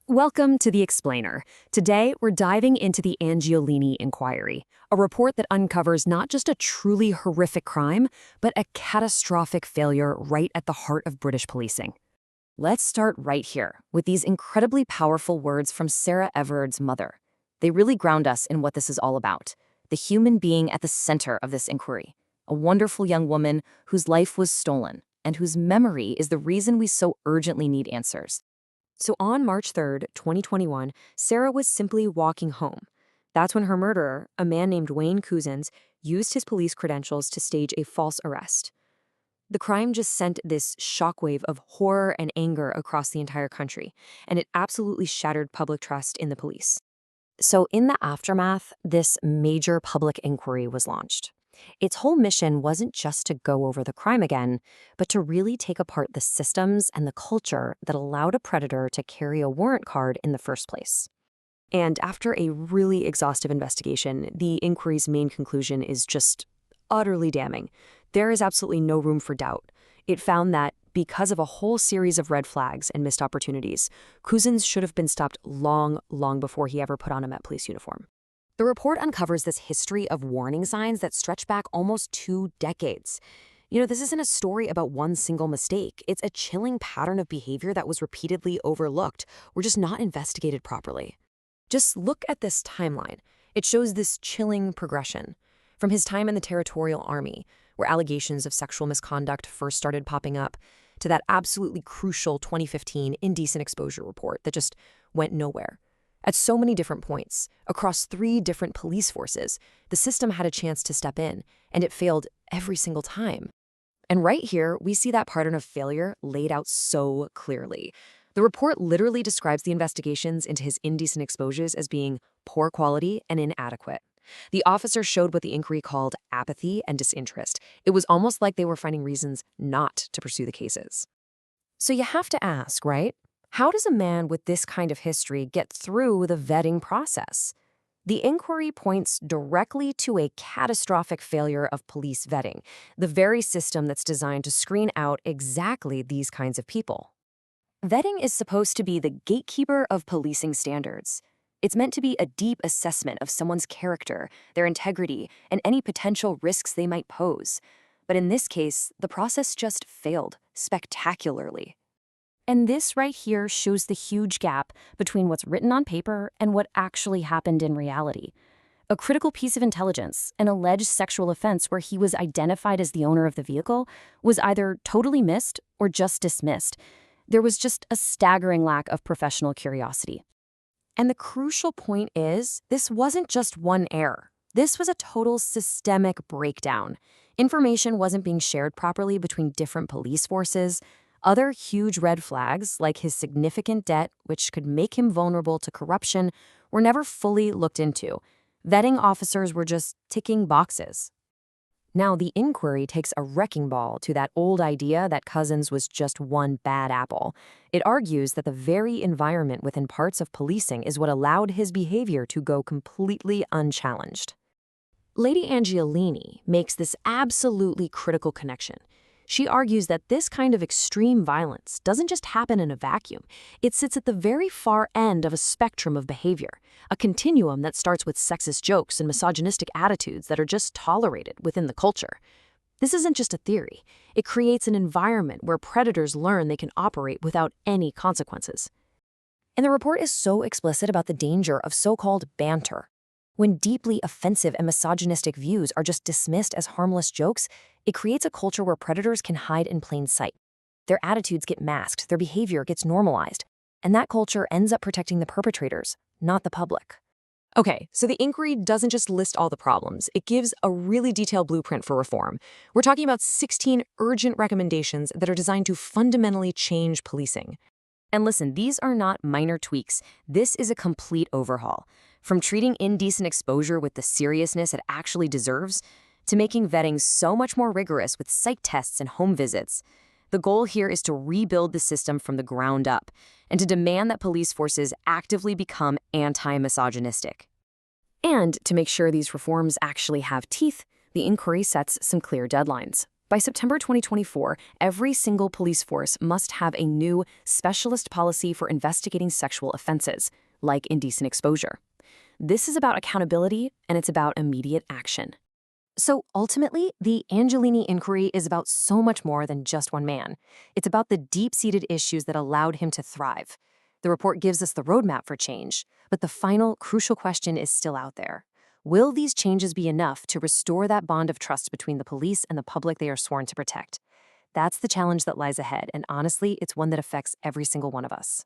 Welcome to The Explainer. Today, we're diving into the Angiolini Inquiry, a report that uncovers not just a truly horrific crime, but a catastrophic failure right at the heart of British policing. Let's start right here with these incredibly powerful words from Sarah Everard's mother. They really ground us in what this is all about, the human being at the center of this inquiry, a wonderful young woman whose life was stolen and whose memory is the reason we so urgently need answers. So on March 3rd, 2021, Sarah was simply walking home. That's when her murderer, a man named Wayne Couzens, used his police credentials to stage a false arrest. The crime just sent this shockwave of horror and anger across the entire country, and it absolutely shattered public trust in the police. So in the aftermath, this major public inquiry was launched. Its whole mission wasn't just to go over the crime again, but to really take apart the systems and the culture that allowed a predator to carry a warrant card in the first place. And after a really exhaustive investigation, the inquiry's main conclusion is just utterly damning. There is absolutely no room for doubt. It found that because of a whole series of red flags and missed opportunities, Couzens should have been stopped long before he ever put on a Met Police uniform. The report uncovers this history of warning signs that stretch back almost 2 decades. This isn't a story about one single mistake. It's a chilling pattern of behavior that was repeatedly overlooked or just not investigated properly. Just look at this timeline. It shows this chilling progression. From his time in the Territorial Army, where allegations of sexual misconduct first started popping up, to that absolutely crucial 2015 indecent exposure report that just went nowhere. At so many different points, across 3 different police forces, the system had a chance to step in, and it failed every single time. And right here, we see that pattern of failure laid out so clearly. The report literally describes the investigations into his indecent exposures as being poor quality and inadequate. The officer showed what the inquiry called apathy and disinterest. It was almost like they were finding reasons not to pursue the cases. So you have to ask, right? How does a man with this kind of history get through the vetting process? The inquiry points directly to a catastrophic failure of police vetting, the very system that's designed to screen out exactly these kinds of people. Vetting is supposed to be the gatekeeper of policing standards. It's meant to be a deep assessment of someone's character, their integrity, and any potential risks they might pose. But in this case, the process just failed spectacularly. And this right here shows the huge gap between what's written on paper and what actually happened in reality. A critical piece of intelligence, an alleged sexual offense where he was identified as the owner of the vehicle, was either totally missed or just dismissed. There was just a staggering lack of professional curiosity. And the crucial point is, this wasn't just one error. This was a total systemic breakdown. Information wasn't being shared properly between different police forces. Other huge red flags, like his significant debt, which could make him vulnerable to corruption, were never fully looked into. Vetting officers were just ticking boxes. Now, the inquiry takes a wrecking ball to that old idea that Couzens was just one bad apple. It argues that the very environment within parts of policing is what allowed his behavior to go completely unchallenged. Lady Angiolini makes this absolutely critical connection. She argues that this kind of extreme violence doesn't just happen in a vacuum. It sits at the very far end of a spectrum of behavior, a continuum that starts with sexist jokes and misogynistic attitudes that are just tolerated within the culture. This isn't just a theory. It creates an environment where predators learn they can operate without any consequences. And the report is so explicit about the danger of so-called banter. When deeply offensive and misogynistic views are just dismissed as harmless jokes, it creates a culture where predators can hide in plain sight. Their attitudes get masked, their behavior gets normalized, and that culture ends up protecting the perpetrators, not the public. Okay, so the inquiry doesn't just list all the problems. It gives a really detailed blueprint for reform. We're talking about 16 urgent recommendations that are designed to fundamentally change policing. And listen, these are not minor tweaks. This is a complete overhaul. From treating indecent exposure with the seriousness it actually deserves, to making vetting so much more rigorous with psych tests and home visits. The goal here is to rebuild the system from the ground up and to demand that police forces actively become anti-misogynistic. And to make sure these reforms actually have teeth, the inquiry sets some clear deadlines. By September 2024, every single police force must have a new specialist policy for investigating sexual offenses, like indecent exposure. This is about accountability, and it's about immediate action. So ultimately, the Angiolini inquiry is about so much more than just one man. It's about the deep-seated issues that allowed him to thrive. The report gives us the roadmap for change, but the final, crucial question is still out there. Will these changes be enough to restore that bond of trust between the police and the public they are sworn to protect? That's the challenge that lies ahead, and honestly, it's one that affects every single one of us.